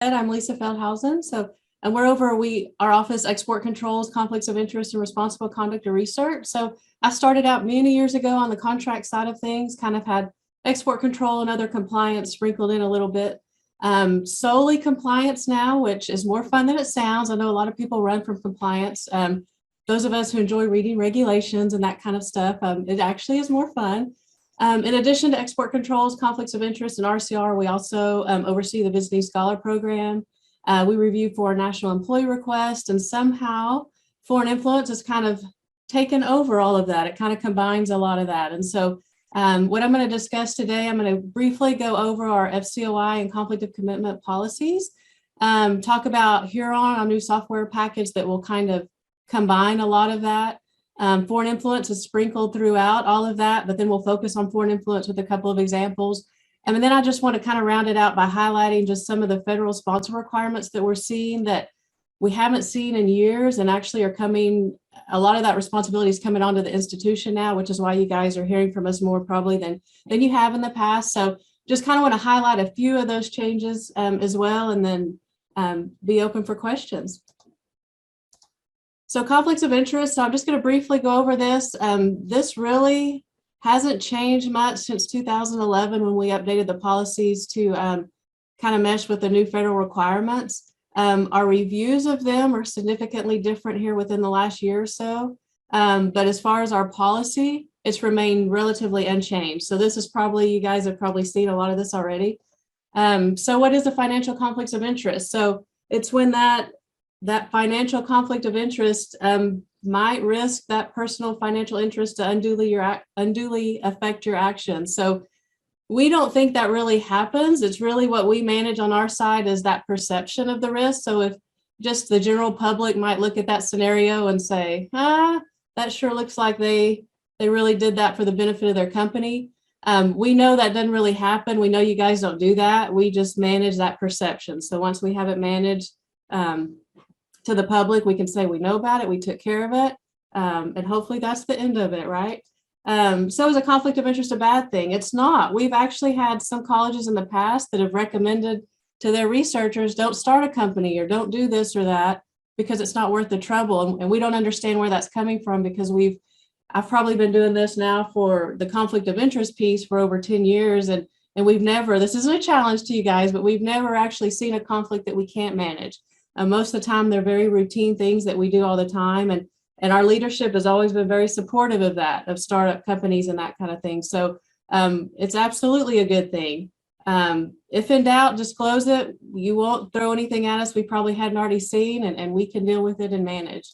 I'm Lisa Feldhausen. And we're over our office export controls, conflicts of interest, and responsible conduct of research. So I started out many years ago on the contract side of things, kind of had export control and other compliance sprinkled in a little bit. Solely compliance now, which is more fun than it sounds. I know a lot of people run from compliance. Those of us who enjoy reading regulations and that kind of stuff, it actually is more fun. In addition to export controls, conflicts of interest, and RCR, we also oversee the Visiting Scholar Program. We review for national employee requests, and somehow foreign influence has kind of taken over all of that. It kind of combines a lot of that. And so what I'm going to discuss today, I'm going to briefly go over our FCOI and conflict of commitment policies, talk about Huron, our new software package that will kind of combine a lot of that. Foreign influence is sprinkled throughout all of that, but then we'll focus on foreign influence with a couple of examples. And then I just want to kind of round it out by highlighting just some of the federal sponsor requirements that we're seeing that we haven't seen in years and actually are coming, a lot of that responsibility is coming onto the institution now, which is why you guys are hearing from us more probably than you have in the past. So just kind of want to highlight a few of those changes as well, and then be open for questions. So conflicts of interest, so I'm just going to briefly go over this. This really hasn't changed much since 2011 when we updated the policies to kind of mesh with the new federal requirements. Our reviews of them are significantly different here within the last year or so. But as far as our policy, it's remained relatively unchanged. So this is probably, you guys have probably seen a lot of this already. So what is the financial conflicts of interest? So it's when that financial conflict of interest might risk that personal financial interest to unduly affect your actions. So we don't think that really happens. It's really what we manage on our side is that perception of the risk. So if just the general public might look at that scenario and say, that sure looks like they really did that for the benefit of their company. We know that doesn't really happen. We know you guys don't do that. We just manage that perception. So once we have it managed to the public, we can say we know about it, we took care of it, and hopefully that's the end of it, right? So is a conflict of interest a bad thing? It's not. We've actually had some colleges in the past that have recommended to their researchers, don't start a company or don't do this or that because it's not worth the trouble. And we don't understand where that's coming from because I've probably been doing this now for the conflict of interest piece for over 10 years. And we've never, this isn't a challenge to you guys, but we've never actually seen a conflict that we can't manage. Most of the time, they're very routine things that we do all the time. And our leadership has always been very supportive of that, of startup companies and that kind of thing. So it's absolutely a good thing. If in doubt, disclose it. You won't throw anything at us we probably hadn't already seen, and we can deal with it and manage.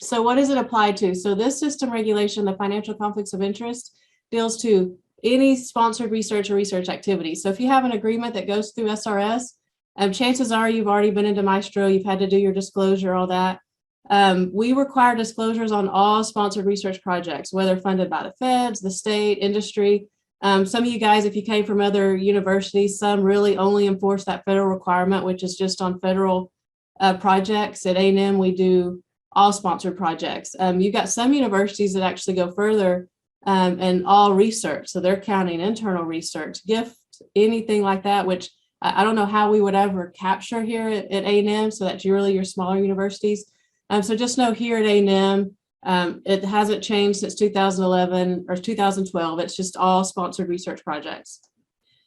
So what does it apply to? So this system regulation, the financial conflicts of interest, deals to any sponsored research or research activity. So if you have an agreement that goes through SRS, chances are you've already been into Maestro, you've had to do your disclosure, all that. We require disclosures on all sponsored research projects, whether funded by the feds, the state, industry. Some of you guys, if you came from other universities, some really only enforce that federal requirement, which is just on federal projects. At A&M, we do all sponsored projects. You've got some universities that actually go further and all research. So they're counting internal research, gift, anything like that, which I don't know how we would ever capture here at A&M, so that's really your smaller universities. So just know here at A&M, it hasn't changed since 2011 or 2012. It's just all sponsored research projects.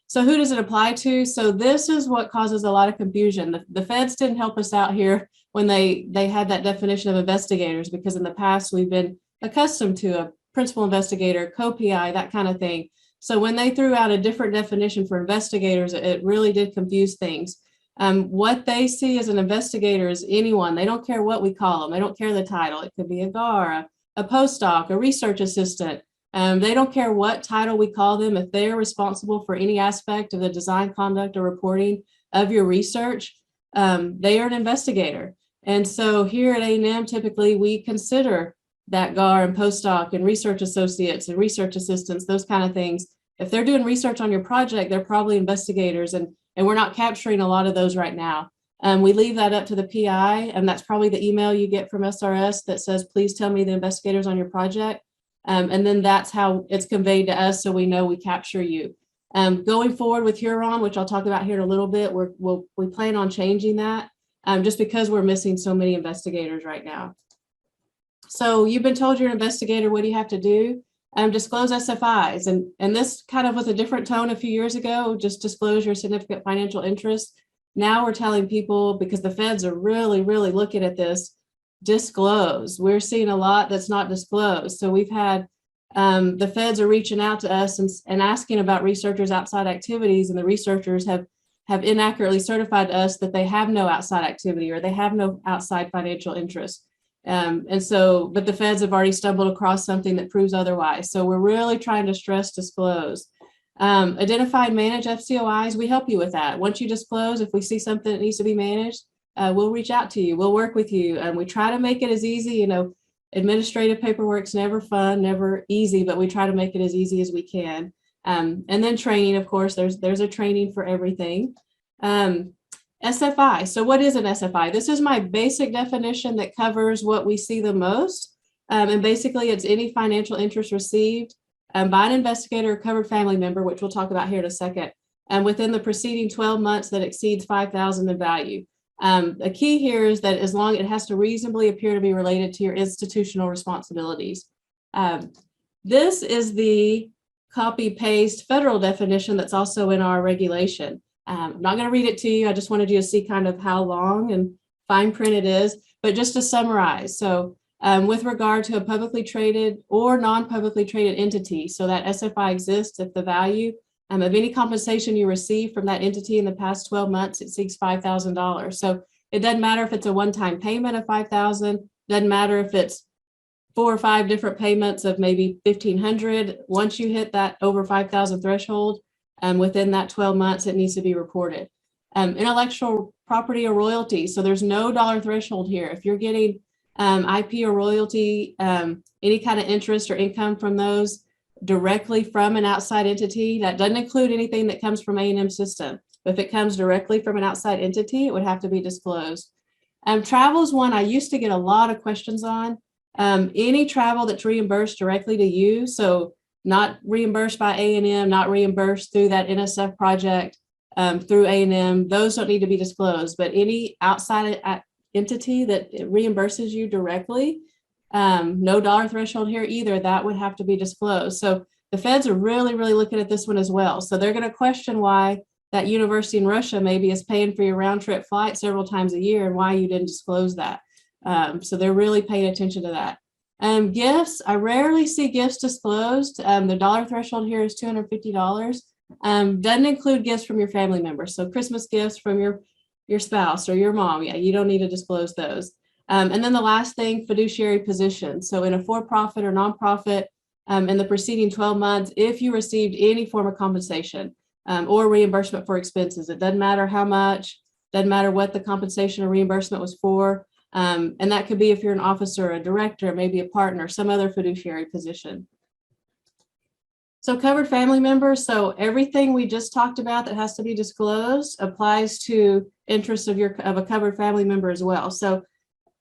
So who does it apply to? So this is what causes a lot of confusion. The feds didn't help us out here when they had that definition of investigators, because in the past we've been accustomed to a principal investigator, co-PI, that kind of thing. So when they threw out a different definition for investigators, it really did confuse things. What they see as an investigator is anyone. They don't care what we call them. They don't care the title. It could be a GAR, a postdoc, a research assistant. They don't care what title we call them. If they're responsible for any aspect of the design, conduct, or reporting of your research, they are an investigator. And so here at A&M, typically we consider that GAR and postdoc and research associates and research assistants, those kind of things. If they're doing research on your project, they're probably investigators, and we're not capturing a lot of those right now. We leave that up to the PI, and that's probably the email you get from SRS that says, please tell me the investigators on your project. And then that's how it's conveyed to us, so we know we capture you. Going forward with Huron, which I'll talk about here in a little bit, we plan on changing that just because we're missing so many investigators right now. So you've been told you're an investigator. What do you have to do? Disclose SFIs. And this kind of was a different tone a few years ago, just disclose your significant financial interest. Now we're telling people, because the feds are really, really looking at this, disclose. We're seeing a lot that's not disclosed. So we've had the feds are reaching out to us and asking about researchers' outside activities, and the researchers have inaccurately certified to us that they have no outside activity or they have no outside financial interest. And so, but the feds have already stumbled across something that proves otherwise. So we're really trying to stress disclose. Identify and manage FCOIs. We help you with that. Once you disclose, if we see something that needs to be managed, we'll reach out to you. We'll work with you. And we try to make it as easy, you know, administrative paperwork's never fun, never easy, but we try to make it as easy as we can. And then training, of course, there's a training for everything. SFI. So what is an SFI? This is my basic definition that covers what we see the most. And basically it's any financial interest received by an investigator or covered family member, which we'll talk about here in a second, and within the preceding 12 months that exceeds $5,000 in value. The key here is that as long as it has to reasonably appear to be related to your institutional responsibilities. This is the copy paste federal definition that's also in our regulation. I'm not going to read it to you. I just wanted you to see kind of how long and fine print it is, but just to summarize. So with regard to a publicly traded or non-publicly traded entity, so that SFI exists if the value of any compensation you receive from that entity in the past 12 months exceeds $5,000. So it doesn't matter if it's a one-time payment of $5,000, doesn't matter if it's 4 or 5 different payments of maybe $1,500. Once you hit that over $5,000 threshold, within that 12 months, it needs to be reported. Intellectual property or royalty. So there's no dollar threshold here. If you're getting IP or royalty, any kind of interest or income from those directly from an outside entity, that doesn't include anything that comes from A&M system. But if it comes directly from an outside entity, it would have to be disclosed. Travel is one I used to get a lot of questions on. Any travel that's reimbursed directly to you, so not reimbursed by A&M, not reimbursed through that NSF project through A&M, those don't need to be disclosed. But any outside entity that reimburses you directly, no dollar threshold here either, that would have to be disclosed. So the feds are really, really looking at this one as well. So they're going to question why that university in Russia maybe is paying for your round trip flight several times a year and why you didn't disclose that. So they're really paying attention to that. Gifts, I rarely see gifts disclosed. The dollar threshold here is $250. Doesn't include gifts from your family members. So Christmas gifts from your spouse or your mom, yeah, you don't need to disclose those. And then the last thing, fiduciary position. So in a for-profit or nonprofit, in the preceding 12 months, if you received any form of compensation or reimbursement for expenses, it doesn't matter how much, doesn't matter what the compensation or reimbursement was for. And that could be if you're an officer, a director, maybe a partner, some other fiduciary position. So covered family members, so everything we just talked about that has to be disclosed applies to interests of a covered family member as well. So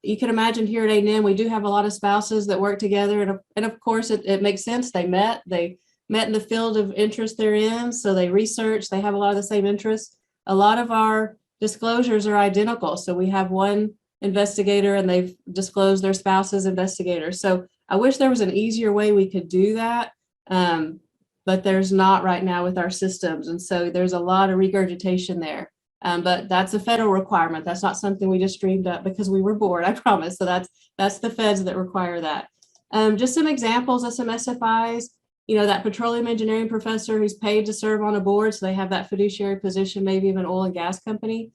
you can imagine here at A&M, we do have a lot of spouses that work together, and of course it makes sense. They met in the field of interest they're in, so they research, they have a lot of the same interests. A lot of our disclosures are identical. So we have one investigator and they've disclosed their spouse's investigator. So I wish there was an easier way we could do that, but there's not right now with our systems. And so there's a lot of regurgitation there. But that's a federal requirement. That's not something we just dreamed up because we were bored, I promise. So that's the feds that require that. Just some examples of some SFIs, you know, that petroleum engineering professor who's paid to serve on a board, so they have that fiduciary position, maybe of an oil and gas company.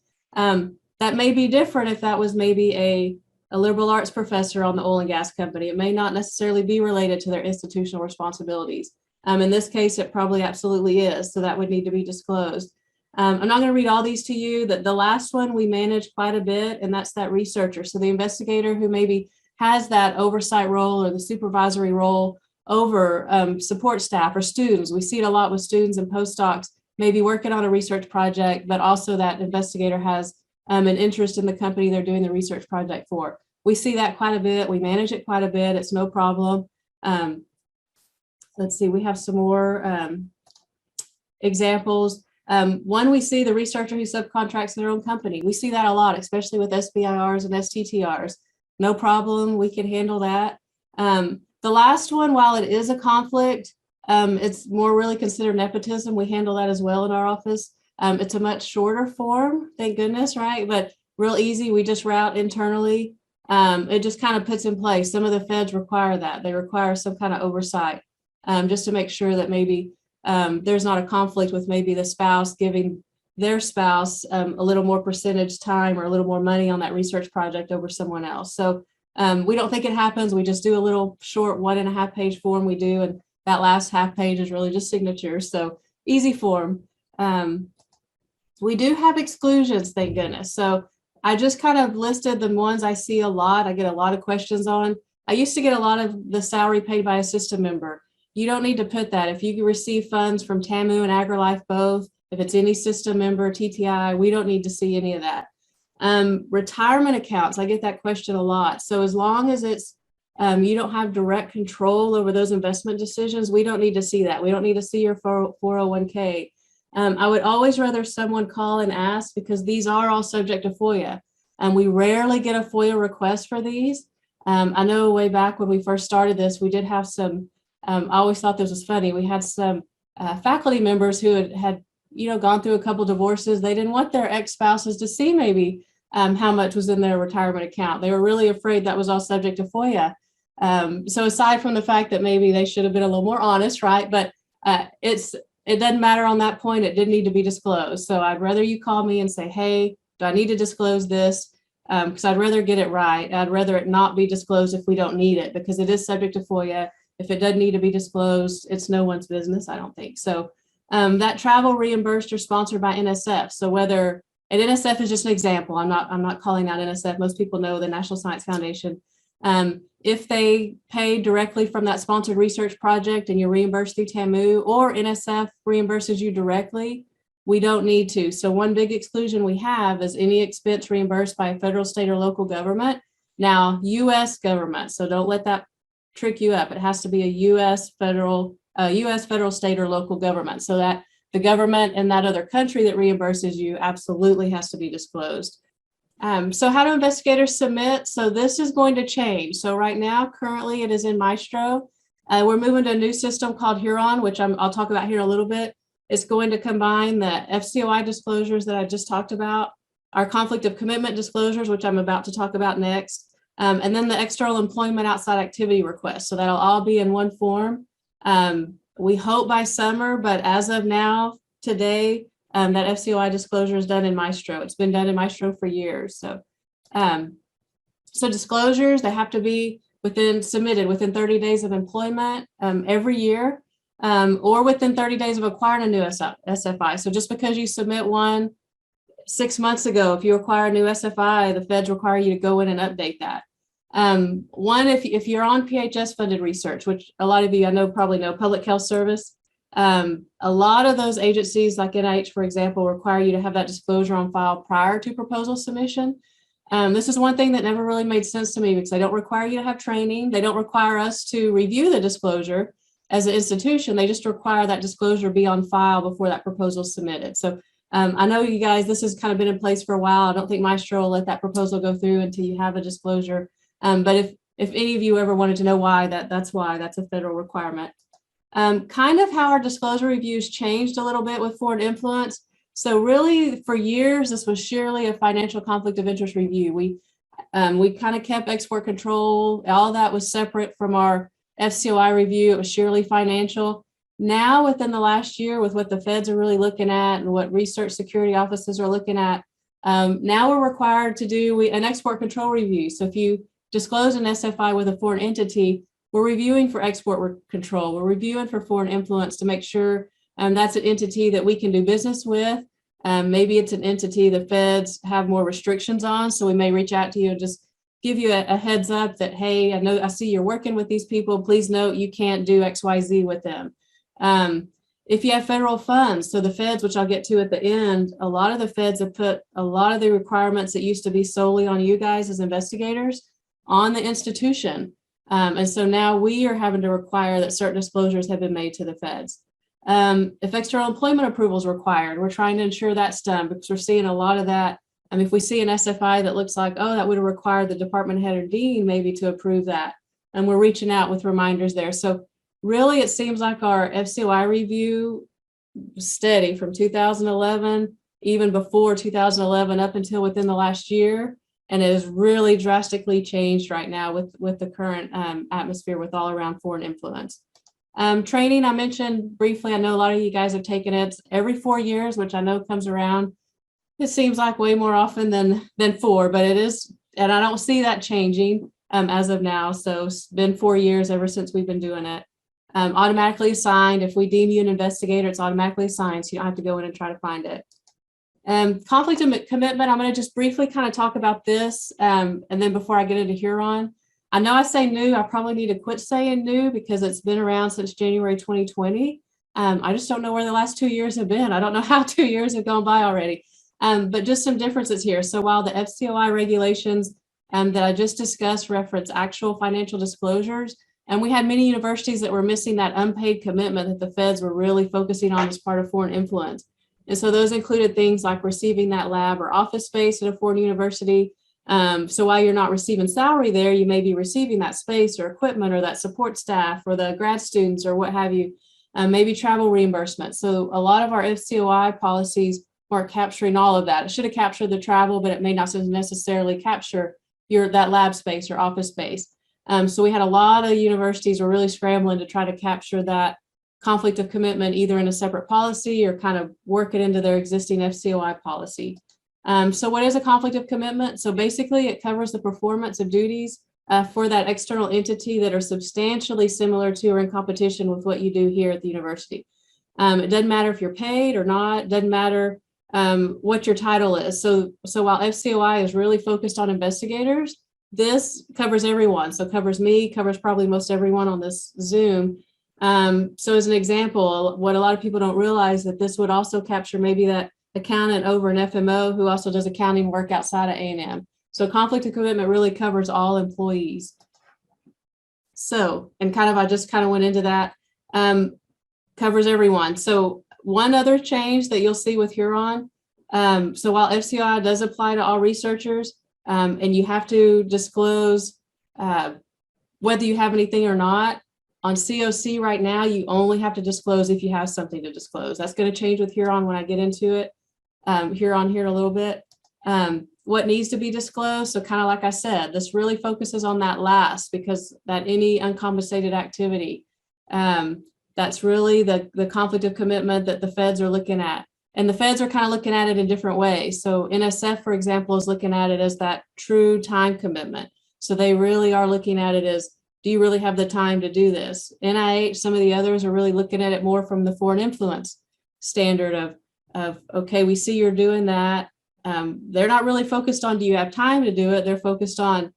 That may be different if that was maybe a liberal arts professor on the oil and gas company. It may not necessarily be related to their institutional responsibilities. In this case, it probably absolutely is, so that would need to be disclosed. I'm not going to read all these to you. The last one we manage quite a bit, and that's that researcher. So the investigator who maybe has that oversight role or the supervisory role over support staff or students. We see it a lot with students and postdocs, maybe working on a research project, but also that investigator has an interest in the company they're doing the research project for. We see that quite a bit. We manage it quite a bit. It's no problem. Let's see, we have some more. examples. One, we see the researcher who subcontracts their own company. We see that a lot, especially with SBIRs and STTRs. No problem, we can handle that. The last one, while it is a conflict, it's more really considered nepotism. We handle that as well in our office. It's a much shorter form, thank goodness, right? But real easy, we just route internally. It just kind of puts in place. Some of the feds require that. They require some kind of oversight just to make sure that maybe there's not a conflict with maybe the spouse giving their spouse a little more percentage time or a little more money on that research project over someone else. So we don't think it happens. We just do a little short 1.5 page form we do, and that last half page is really just signatures. So easy form. We do have exclusions, thank goodness. So I just kind of listed the ones I see a lot. I get a lot of questions on. I used to get a lot of the salary paid by a system member. You don't need to put that. If you receive funds from TAMU and AgriLife both, if it's any system member, TTI, we don't need to see any of that. Retirement accounts, I get that question a lot. So as long as it's you don't have direct control over those investment decisions, we don't need to see that. We don't need to see your 401k. I would always rather someone call and ask, because these are all subject to FOIA. We rarely get a FOIA request for these. I know way back when we first started this, we did have some, I always thought this was funny. We had some faculty members who had gone through a couple divorces. They didn't want their ex-spouses to see maybe how much was in their retirement account. They were really afraid that was all subject to FOIA. So aside from the fact that maybe they should have been a little more honest, right? But it doesn't matter on that point. It didn't need to be disclosed. So I'd rather you call me and say, hey, do I need to disclose this? Because I'd rather get it right. I'd rather it not be disclosed if we don't need it, because it is subject to FOIA. If it doesn't need to be disclosed, it's no one's business, I don't think. So that travel reimbursed or sponsored by NSF. So whether, and NSF is just an example. I'm not calling out NSF. Most people know the National Science Foundation. If they pay directly from that sponsored research project and you're reimbursed through TAMU, or NSF reimburses you directly, we don't need to. So one big exclusion we have is any expense reimbursed by a federal, state, or local government. Now, U.S. government, so don't let that trick you up. It has to be a U.S. federal, state, or local government, so that the government in that other country that reimburses you absolutely has to be disclosed. So how do investigators submit? So this is going to change. So right now, currently it is in Maestro. We're moving to a new system called Huron, which I'll talk about here in a little bit. It's going to combine the FCOI disclosures that I just talked about, our conflict of commitment disclosures, which I'm about to talk about next, and then the external employment outside activity request. So that'll all be in one form. We hope by summer, but as of now, today, that FCOI disclosure is done in Maestro. It's been done in Maestro for years. So, so disclosures, they have to be submitted within 30 days of employment every year, or within 30 days of acquiring a new SFI. So just because you submit one 6 months ago, if you acquire a new SFI, the feds require you to go in and update that. One, if you're on PHS funded research, which a lot of you I know probably know, Public Health Service, a lot of those agencies like NIH, for example, require you to have that disclosure on file prior to proposal submission. This is one thing that never really made sense to me, because they don't require you to have training. They don't require us to review the disclosure as an institution. They just require that disclosure be on file before that proposal is submitted. So I know you guys, this has kind of been in place for a while. I don't think Maestro will let that proposal go through until you have a disclosure. But if any of you ever wanted to know why, that's why. That's a federal requirement. Kind of how our disclosure reviews changed a little bit with foreign influence. So really, for years, this was sheerly a financial conflict of interest review. We kind of kept export control. All that was separate from our FCOI review. It was sheerly financial. Now, within the last year, with what the feds are really looking at and what research security offices are looking at, now we're required to do an export control review. So if you disclose an SFI with a foreign entity, we're reviewing for export control. We're reviewing for foreign influence to make sure that's an entity that we can do business with. Maybe it's an entity the feds have more restrictions on. So we may reach out to you and just give you a heads up that, hey, I see you're working with these people. Please note you can't do XYZ with them. If you have federal funds, so the feds, which I'll get to at the end, a lot of the feds have put a lot of the requirements that used to be solely on you guys as investigators on the institution. And so now we are having to require that certain disclosures have been made to the feds. If external employment approval is required, we're trying to ensure that's done because we're seeing a lot of that. If we see an SFI that looks like, oh, that would have required the department head or dean maybe to approve that. And we're reaching out with reminders there. So really, it seems like our FCOI review steady from 2011, even before 2011, up until within the last year. And it has really drastically changed right now with the current atmosphere with all around foreign influence. Training, I mentioned briefly, I know a lot of you guys have taken it every 4 years, which I know comes around. It seems like way more often than 4, but it is, and I don't see that changing as of now. So it's been 4 years ever since we've been doing it. Automatically assigned. If we deem you an investigator, it's automatically assigned, so you don't have to go in and try to find it. Conflict of commitment, I'm going to just briefly kind of talk about this, and then before I get into Huron. I know I say new, I probably need to quit saying new because it's been around since January 2020. I just don't know where the last 2 years have been. I don't know how 2 years have gone by already. But just some differences here. So while the FCOI regulations that I just discussed reference actual financial disclosures, and we had many universities that were missing that unpaid commitment that the feds were really focusing on as part of foreign influence. And so those included things like receiving that lab or office space at a foreign university. So while you're not receiving salary there, you may be receiving that space or equipment or that support staff or the grad students or what have you, maybe travel reimbursement. So a lot of our FCOI policies weren't capturing all of that. It should have captured the travel, but it may not necessarily capture that lab space or office space. So we had a lot of universities were really scrambling to try to capture that conflict of commitment either in a separate policy or kind of work it into their existing FCOI policy. So what is a conflict of commitment? So basically it covers the performance of duties for that external entity that are substantially similar to or in competition with what you do here at the university. It doesn't matter if you're paid or not, it doesn't matter what your title is. So while FCOI is really focused on investigators, this covers everyone. So covers me, covers probably most everyone on this Zoom. So as an example, what a lot of people don't realize that this would also capture maybe that accountant over an FMO who also does accounting work outside of A&M. So conflict of commitment really covers all employees. So, and kind of, I just kind of went into that, covers everyone. So one other change that you'll see with Huron, so while FCOI does apply to all researchers, and you have to disclose whether you have anything or not, on COC right now, you only have to disclose if you have something to disclose. That's going to change with Huron when I get into it, Huron here in a little bit. What needs to be disclosed, so kind of like I said, this really focuses on that last, because that any uncompensated activity, that's really the conflict of commitment that the feds are looking at. And the feds are kind of looking at it in different ways. So NSF, for example, is looking at it as that true time commitment. So they really are looking at it as, do you really have the time to do this? NIH, some of the others are really looking at it more from the foreign influence standard of okay, we see you're doing that. They're not really focused on, do you have time to do it? They're focused on,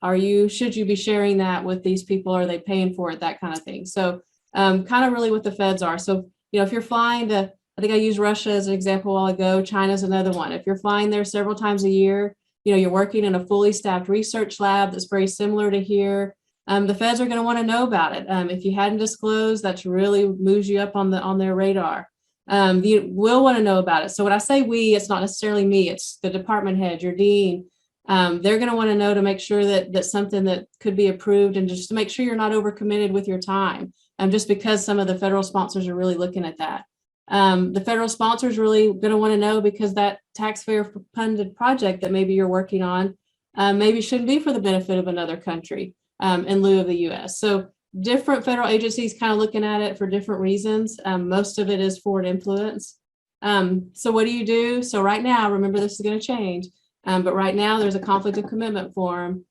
should you be sharing that with these people? Are they paying for it? That kind of thing. So kind of really what the feds are. So, if you're flying to, I think I used Russia as an example a while ago, China's another one. If you're flying there several times a year, you're working in a fully staffed research lab that's very similar to here. The feds are going to want to know about it. If you hadn't disclosed, that's really moves you up on their radar. You will want to know about it. So when I say we, it's not necessarily me, it's the department head, your dean. They're going to want to know to make sure that that's something that could be approved, and just to make sure you're not overcommitted with your time. Just because some of the federal sponsors are really looking at that. The federal sponsors really going to want to know, because that taxpayer funded project that maybe you're working on maybe shouldn't be for the benefit of another country in lieu of the US. So different federal agencies kind of looking at it for different reasons. Most of it is foreign influence. So what do you do? So right now, remember, this is going to change, but right now there's a conflict of commitment form.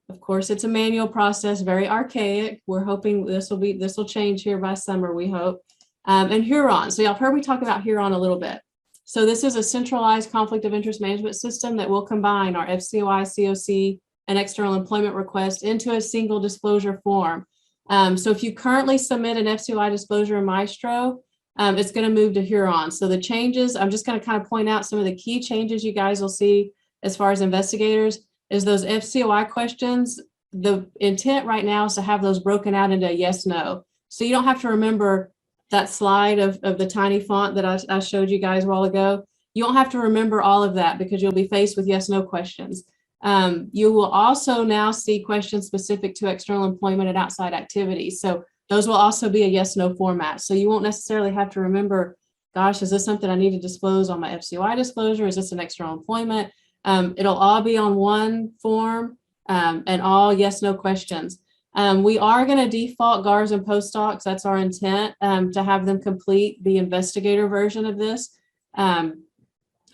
Of course, it's a manual process, very archaic. We're hoping this will change here by summer, we hope. And Huron. So y'all have heard me talk about Huron a little bit. So this is a centralized conflict of interest management system that will combine our FCOI, COC, and external employment request into a single disclosure form. So if you currently submit an FCOI disclosure in Maestro, it's going to move to Huron. So the changes, I'm just going to kind of point out some of the key changes you guys will see as far as investigators is those FCOI questions. The intent right now is to have those broken out into a yes, no. So you don't have to remember that slide of the tiny font that I showed you guys a while ago, you don't have to remember all of that because you'll be faced with yes, no questions. You will also now see questions specific to external employment and outside activities. So those will also be a yes, no format. So you won't necessarily have to remember, gosh, is this something I need to disclose on my FCOI disclosure? Is this an external employment? It'll all be on one form and all yes, no questions. We are going to default GARs and postdocs. That's our intent, to have them complete the investigator version of this,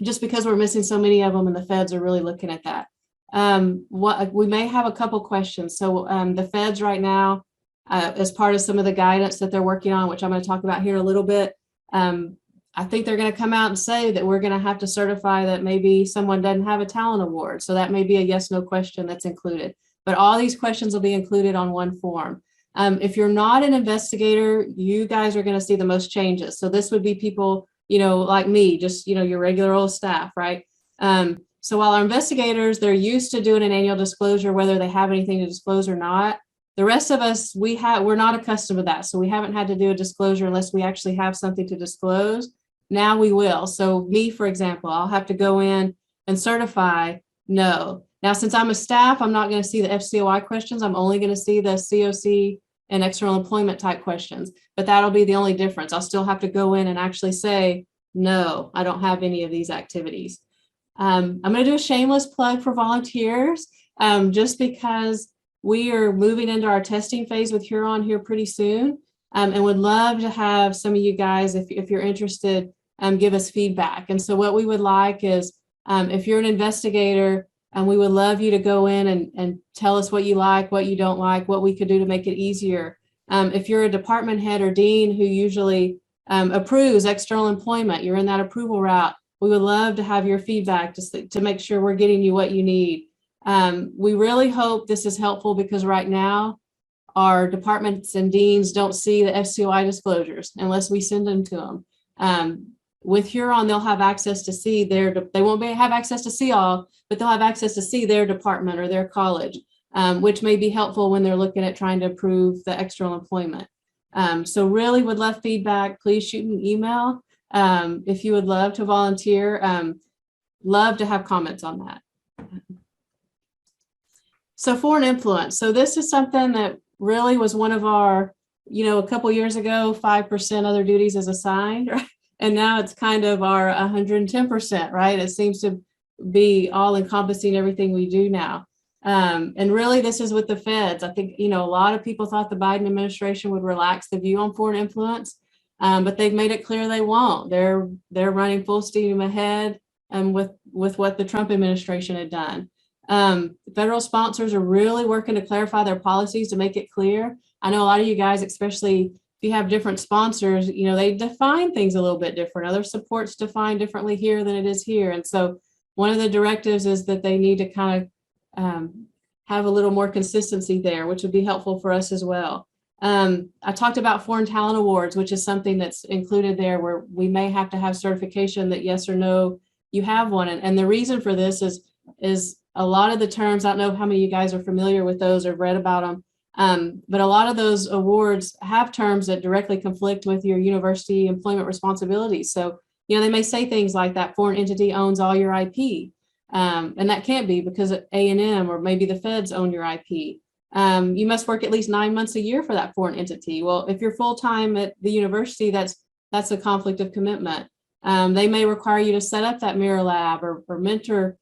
just because we're missing so many of them and the feds are really looking at that. We may have a couple questions. So the feds right now, as part of some of the guidance that they're working on, which I'm going to talk about here in a little bit, I think they're going to come out and say that we're going to have to certify that maybe someone doesn't have a talent award. So that may be a yes, no question that's included. But all these questions will be included on one form. If you're not an investigator, you guys are going to see the most changes. So this would be people, like me, just, your regular old staff, right? So while our investigators, they're used to doing an annual disclosure, whether they have anything to disclose or not, the rest of us, we're not accustomed to that. So we haven't had to do a disclosure unless we actually have something to disclose. Now we will. So me, for example, I'll have to go in and certify no. Now, since I'm a staff, I'm not going to see the FCOI questions. I'm only going to see the COC and external employment type questions, but that'll be the only difference. I'll still have to go in and actually say, no, I don't have any of these activities. I'm going to do a shameless plug for volunteers, just because we are moving into our testing phase with Huron here pretty soon, and would love to have some of you guys, if you're interested, give us feedback. And so what we would like is, if you're an investigator, we would love you to go in and tell us what you like, what you don't like, what we could do to make it easier. If you're a department head or dean who usually approves external employment, you're in that approval route, we would love to have your feedback to make sure we're getting you what you need. We really hope this is helpful because right now our departments and deans don't see the FCOI disclosures unless we send them to them. With Huron, they'll have access to see they won't have access to see all, but they'll have access to see their department or their college, which may be helpful when they're looking at trying to approve the external employment. So really would love feedback. Please shoot an email if you would love to volunteer. Love to have comments on that. So foreign influence. So this is something that really was one of our, a couple years ago, 5% other duties is assigned, right? And now it's kind of our 110%, right? It seems to be all encompassing everything we do now. And really this is with the feds. I think, a lot of people thought the Biden administration would relax the view on foreign influence, but they've made it clear they won't. They're running full steam ahead with what the Trump administration had done. Federal sponsors are really working to clarify their policies to make it clear. I know a lot of you guys, especially if you have different sponsors, they define things a little bit different. Other supports defined differently here than it is here. And so one of the directives is that they need to kind of have a little more consistency there, which would be helpful for us as well. I talked about foreign talent awards, which is something that's included there where we may have to have certification that yes or no, you have one. And the reason for this is a lot of the terms, I don't know how many of you guys are familiar with those or read about them. But a lot of those awards have terms that directly conflict with your university employment responsibilities. So, they may say things like that foreign entity owns all your IP. And that can't be because A&M or maybe the feds own your IP. You must work at least 9 months a year for that foreign entity. Well, if you're full-time at the university, that's a conflict of commitment. They may require you to set up that mirror lab or mentor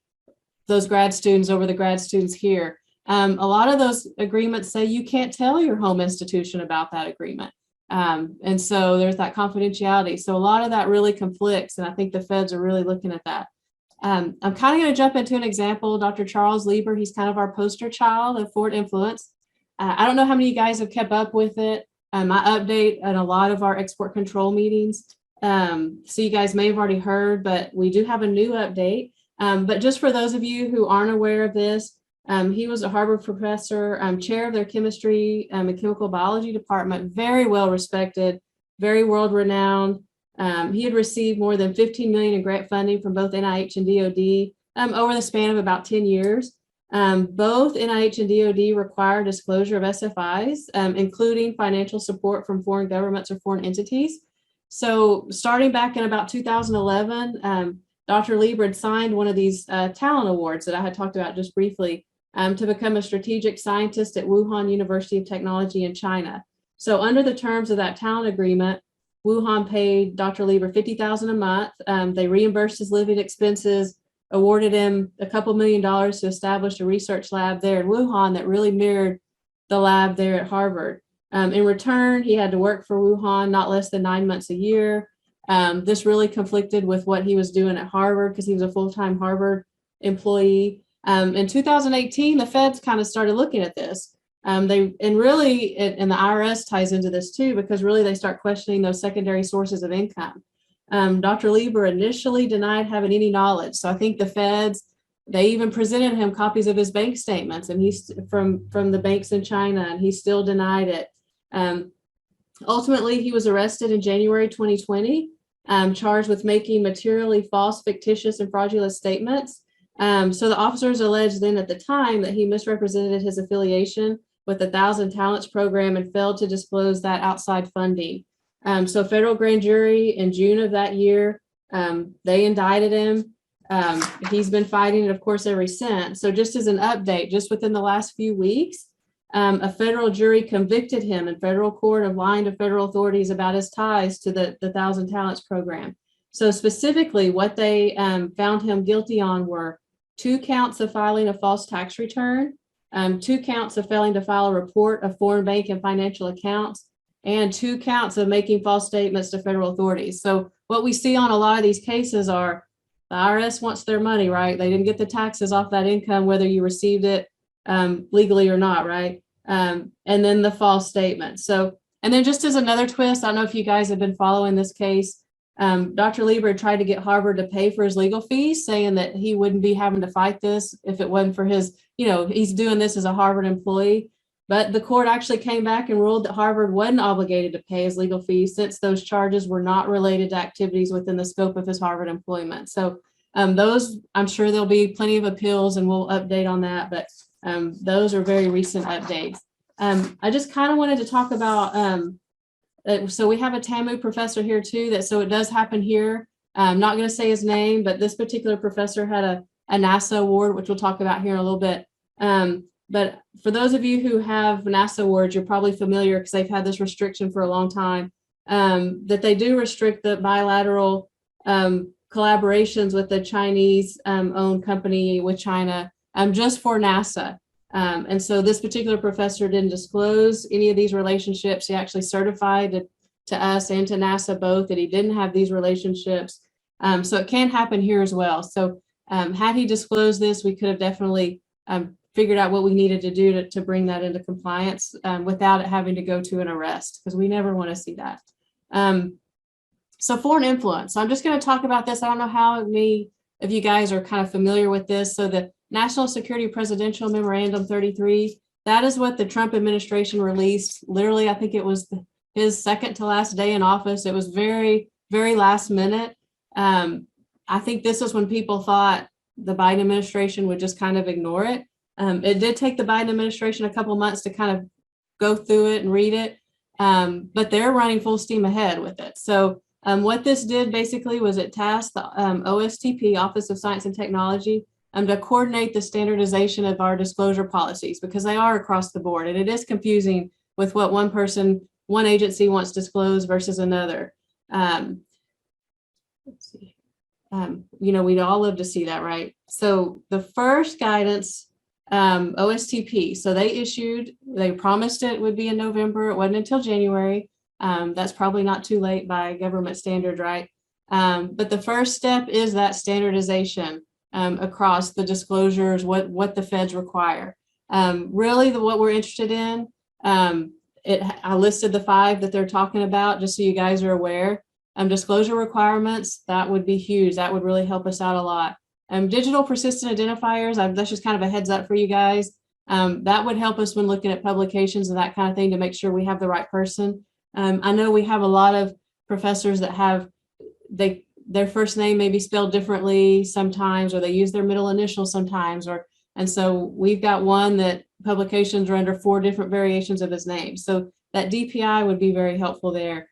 those grad students over the grad students here. A lot of those agreements say you can't tell your home institution about that agreement. And so there's that confidentiality. So a lot of that really conflicts. And I think the feds are really looking at that. I'm kind of going to jump into an example. Dr. Charles Lieber, he's kind of our poster child of foreign influence. I don't know how many of you guys have kept up with it. I update in a lot of our export control meetings. So you guys may have already heard, but we do have a new update. But just for those of you who aren't aware of this, he was a Harvard professor, chair of their chemistry and chemical biology department, very well respected, very world renowned. He had received more than $15 million in grant funding from both NIH and DOD over the span of about 10 years. Both NIH and DOD require disclosure of SFIs, including financial support from foreign governments or foreign entities. So starting back in about 2011, Dr. Lieber had signed one of these talent awards that I had talked about just briefly to become a strategic scientist at Wuhan University of Technology in China. So under the terms of that talent agreement, Wuhan paid Dr. Lieber $50,000 a month. They reimbursed his living expenses, awarded him a couple $1 million to establish a research lab there in Wuhan that really mirrored the lab there at Harvard. In return, he had to work for Wuhan not less than 9 months a year. This really conflicted with what he was doing at Harvard because he was a full-time Harvard employee. In 2018, the feds kind of started looking at this. And the IRS ties into this too, because really they start questioning those secondary sources of income. Dr. Lieber initially denied having any knowledge. So I think the feds, they even presented him copies of his bank statements and he's from the banks in China, and he still denied it. Ultimately, he was arrested in January 2020, charged with making materially false, fictitious, and fraudulent statements. So the officers alleged then at the time that he misrepresented his affiliation with the 1,000 Talents program and failed to disclose that outside funding. So federal grand jury in June of that year, they indicted him. He's been fighting it, of course, ever since. So just as an update, just within the last few weeks, a federal jury convicted him in federal court of lying to federal authorities about his ties to the 1,000 Talents program. So specifically, what they found him guilty on were 2 counts of filing a false tax return, 2 counts of failing to file a report of foreign bank and financial accounts, and 2 counts of making false statements to federal authorities. So what we see on a lot of these cases are the IRS wants their money, right? They didn't get the taxes off that income, whether you received it legally or not, right? And then the false statement. So, and then just as another twist, I don't know if you guys have been following this case. Dr. Lieber tried to get Harvard to pay for his legal fees, saying that he wouldn't be having to fight this if it wasn't for his, he's doing this as a Harvard employee. But the court actually came back and ruled that Harvard wasn't obligated to pay his legal fees since those charges were not related to activities within the scope of his Harvard employment. So those, I'm sure there'll be plenty of appeals and we'll update on that, but those are very recent updates. I just kind of wanted to talk about, so we have a TAMU professor here too, so it does happen here. I'm not going to say his name, but this particular professor had a NASA award, which we'll talk about here in a little bit. But for those of you who have NASA awards, you're probably familiar because they've had this restriction for a long time, that they do restrict the bilateral collaborations with the Chinese owned company with China just for NASA. And so this particular professor didn't disclose any of these relationships. He actually certified to us and to NASA both that he didn't have these relationships. So it can happen here as well. So had he disclosed this, we could have definitely figured out what we needed to do to bring that into compliance without it having to go to an arrest, because we never want to see that. So foreign influence. So I'm just going to talk about this. I don't know how many of you guys are kind of familiar with this. So the National Security Presidential Memorandum 33, that is what the Trump administration released. Literally, I think it was his second to last day in office. It was very, very last minute. I think this is when people thought the Biden administration would just kind of ignore it. It did take the Biden administration a couple months to kind of go through it and read it, but they're running full steam ahead with it. So what this did basically was it tasked the OSTP, Office of Science and Technology, to coordinate the standardization of our disclosure policies, because they are across the board. And it is confusing with what one agency wants disclosed versus another. Let's see. We'd all love to see that, right? So the first guidance, OSTP, so they promised it would be in November. It wasn't until January. That's probably not too late by government standard, right? But the first step is that standardization across the disclosures, what the feds require. Really, what we're interested in, I listed the 5 that they're talking about, just so you guys are aware. Disclosure requirements, that would be huge. That would really help us out a lot. Digital persistent identifiers, that's just kind of a heads up for you guys. That would help us when looking at publications and that kind of thing to make sure we have the right person. I know we have a lot of professors that have, their first name may be spelled differently sometimes, or they use their middle initial sometimes, and so we've got one that publications are under 4 different variations of his name. So that DPI would be very helpful there.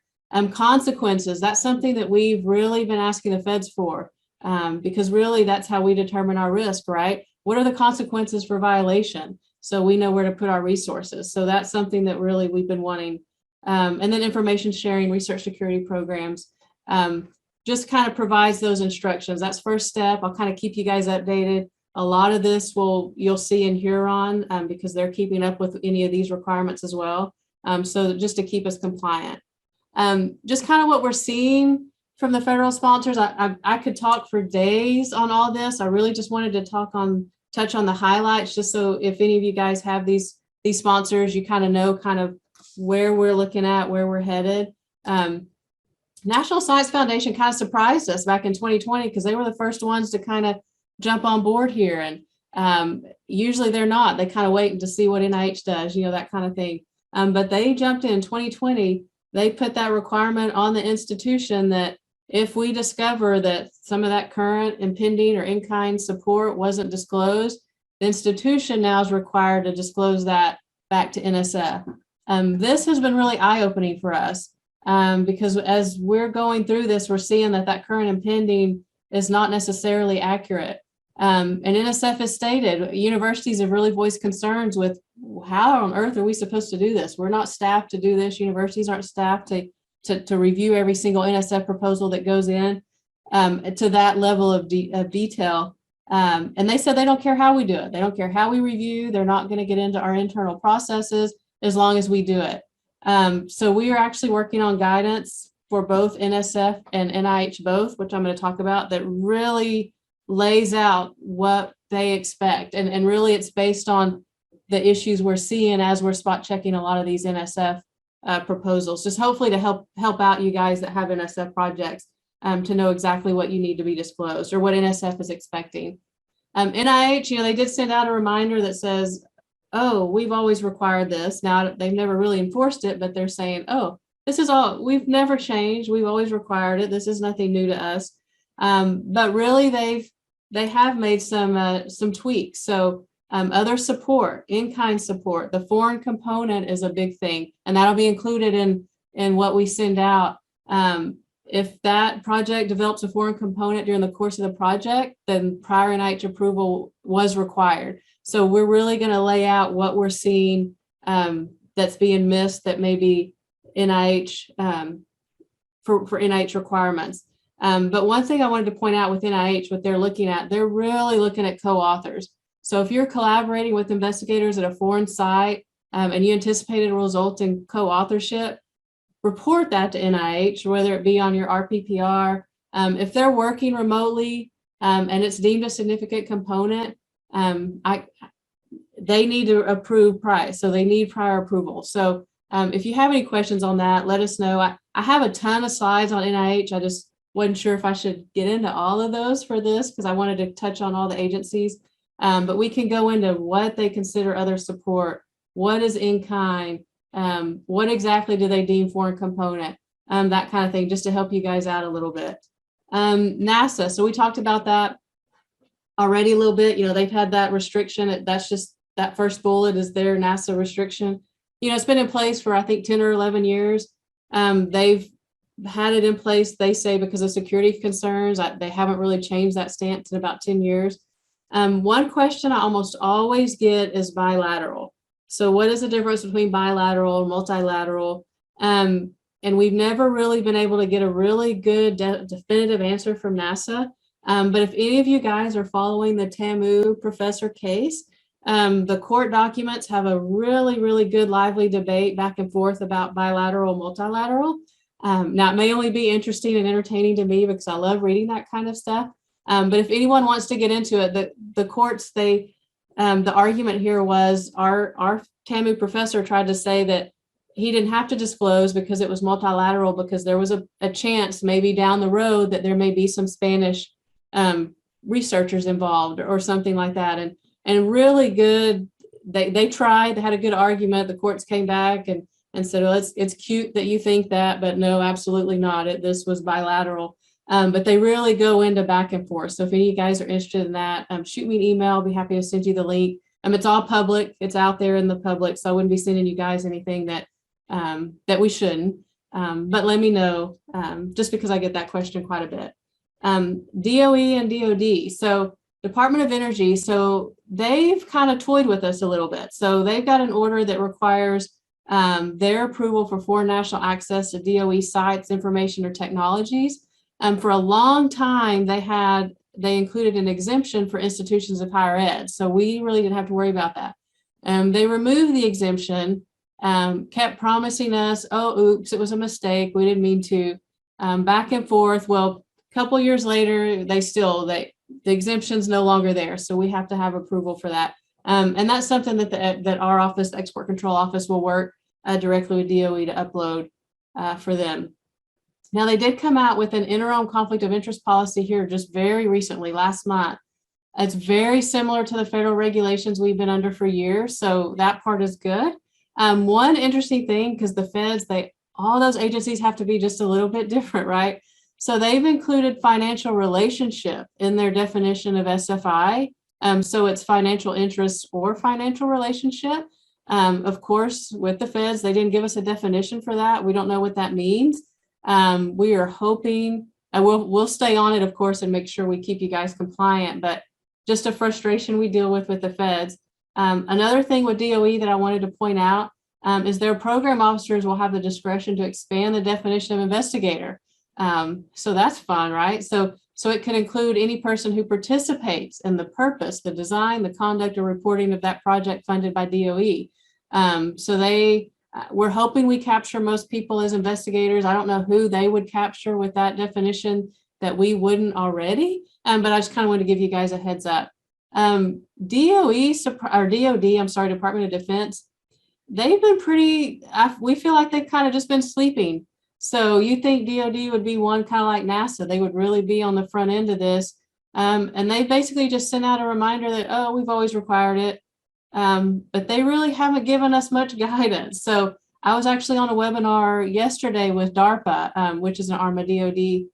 Consequences, that's something that we've really been asking the feds for, because really that's how we determine our risk, right? What are the consequences for violation? So we know where to put our resources. So that's something that really we've been wanting. And then information sharing, research security programs, just kind of provides those instructions. That's first step. I'll kind of keep you guys updated. A lot of this you'll see in Huron, because they're keeping up with any of these requirements as well. So just to keep us compliant. Just kind of what we're seeing from the federal sponsors. I could talk for days on all this. I really just wanted to touch on the highlights, just so if any of you guys have these sponsors, you kind of know kind of where we're looking at, where we're headed. National Science Foundation kind of surprised us back in 2020 because they were the first ones to kind of jump on board here. And usually they're not. They kind of wait to see what NIH does, that kind of thing. But they jumped in 2020. They put that requirement on the institution that if we discover that some of that current impending or in-kind support wasn't disclosed, the institution now is required to disclose that back to NSF. This has been really eye-opening for us. Because as we're going through this, we're seeing that current impending is not necessarily accurate. And NSF has stated, universities have really voiced concerns with how on earth are we supposed to do this? We're not staffed to do this. Universities aren't staffed to review every single NSF proposal that goes in to that level of detail. And they said they don't care how we do it. They don't care how we review. They're not going to get into our internal processes as long as we do it. So we are actually working on guidance for both NSF and NIH both, which I'm going to talk about, that really lays out what they expect. And really it's based on the issues we're seeing as we're spot checking a lot of these NSF proposals, just hopefully to help out you guys that have NSF projects to know exactly what you need to be disclosed or what NSF is expecting. NIH, they did send out a reminder that says, oh, we've always required this. Now they've never really enforced it, but they're saying, oh, this is all, we've never changed. We've always required it. This is nothing new to us. But really they have made some tweaks. So other support, in-kind support, the foreign component is a big thing, and that'll be included in what we send out. If that project develops a foreign component during the course of the project, then prior NIH approval was required. So we're really going to lay out what we're seeing that's being missed that may be NIH for NIH requirements. But one thing I wanted to point out with NIH, what they're looking at, they're really looking at co-authors. So if you're collaborating with investigators at a foreign site and you anticipate it will result in co-authorship, report that to NIH, whether it be on your RPPR. If they're working remotely and it's deemed a significant component, they need to approve price. So they need prior approval. So if you have any questions on that, let us know. I have a ton of slides on NIH. I just wasn't sure if I should get into all of those for this because I wanted to touch on all the agencies. But we can go into what they consider other support, what is in-kind, what exactly do they deem foreign component, that kind of thing, just to help you guys out a little bit. NASA, so we talked about that already a little bit. They've had that restriction. That's just that first bullet is their NASA restriction. It's been in place for I think 10 or 11 years. They've had it in place, they say, because of security concerns. They haven't really changed that stance in about 10 years. One question I almost always get is bilateral. So what is the difference between bilateral and multilateral? And we've never really been able to get a really good definitive answer from NASA. But if any of you guys are following the TAMU professor case, the court documents have a really, really good lively debate back and forth about bilateral, multilateral. Now, it may only be interesting and entertaining to me because I love reading that kind of stuff. But if anyone wants to get into it, the courts, the argument here was our TAMU professor tried to say that he didn't have to disclose because it was multilateral, because there was a chance maybe down the road that there may be some Spanish researchers involved or something like that. And really good, they tried, they had a good argument. The courts came back and said, well, it's cute that you think that, but no, absolutely not. This was bilateral. But they really go into back and forth. So if any of you guys are interested in that, shoot me an email. I'll be happy to send you the link. It's all public. It's out there in the public. So I wouldn't be sending you guys anything that we shouldn't. But let me know, just because I get that question quite a bit. DOE and DOD, so Department of Energy, so they've kind of toyed with us a little bit. So they've got an order that requires their approval for foreign national access to DOE sites, information, or technologies. For a long time, they included an exemption for institutions of higher ed. So we really didn't have to worry about that. They removed the exemption, kept promising us, oh, oops, it was a mistake. We didn't mean to. Back and forth. Well, a couple of years later, the exemption's no longer there. So we have to have approval for that. And that's something that our office, the Export Control Office, will work directly with DOE to upload for them. Now, they did come out with an interim conflict of interest policy here just very recently, last month. It's very similar to the federal regulations we've been under for years. So that part is good. One interesting thing, because the feds, all those agencies have to be just a little bit different, right? So they've included financial relationship in their definition of SFI. So it's financial interest or financial relationship. Of course, with the feds, they didn't give us a definition for that. We don't know what that means. We are hoping, and we'll stay on it, of course, and make sure we keep you guys compliant, but just a frustration we deal with the feds. Another thing with DOE that I wanted to point out is their program officers will have the discretion to expand the definition of investigator. So that's fun, right? So it can include any person who participates in the purpose, the design, the conduct, or reporting of that project funded by DOE. We're hoping we capture most people as investigators. I don't know who they would capture with that definition that we wouldn't already, but I just kind of want to give you guys a heads up. DOD, I'm sorry, Department of Defense, they've been we feel like they've kind of just been sleeping. So you think DOD would be one kind of like NASA, they would really be on the front end of this. And they basically just sent out a reminder that, oh, we've always required it. But they really haven't given us much guidance. So I was actually on a webinar yesterday with DARPA, which is an arm of DOD,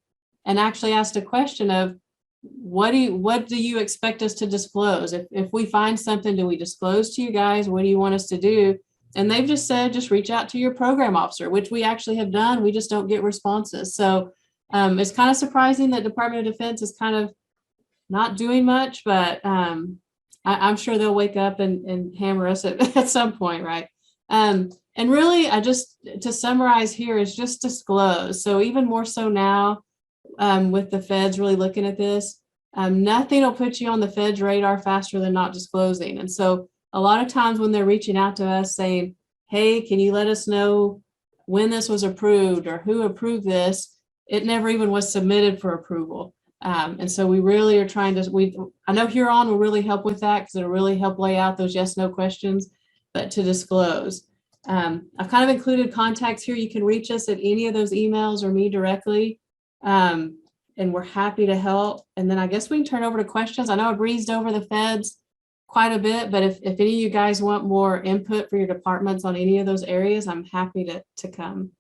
and actually asked a question of, what do you expect us to disclose? If we find something, do we disclose to you guys? What do you want us to do? And they've just said, just reach out to your program officer, which we actually have done. We just don't get responses. So it's kind of surprising that Department of Defense is kind of not doing much, but I'm sure they'll wake up and hammer us at some point, right? And really, to summarize here, is just disclose. So even more so now, with the feds really looking at this, nothing will put you on the feds' radar faster than not disclosing. And so a lot of times when they're reaching out to us saying, hey, can you let us know when this was approved or who approved this, it never even was submitted for approval. And so we really are trying to, I know Huron will really help with that, because it'll really help lay out those yes, no questions, but to disclose. I've kind of included contacts here. You can reach us at any of those emails or me directly. And we're happy to help. And then I guess we can turn over to questions. I know I breezed over the feds quite a bit, but if any of you guys want more input for your departments on any of those areas, I'm happy to come.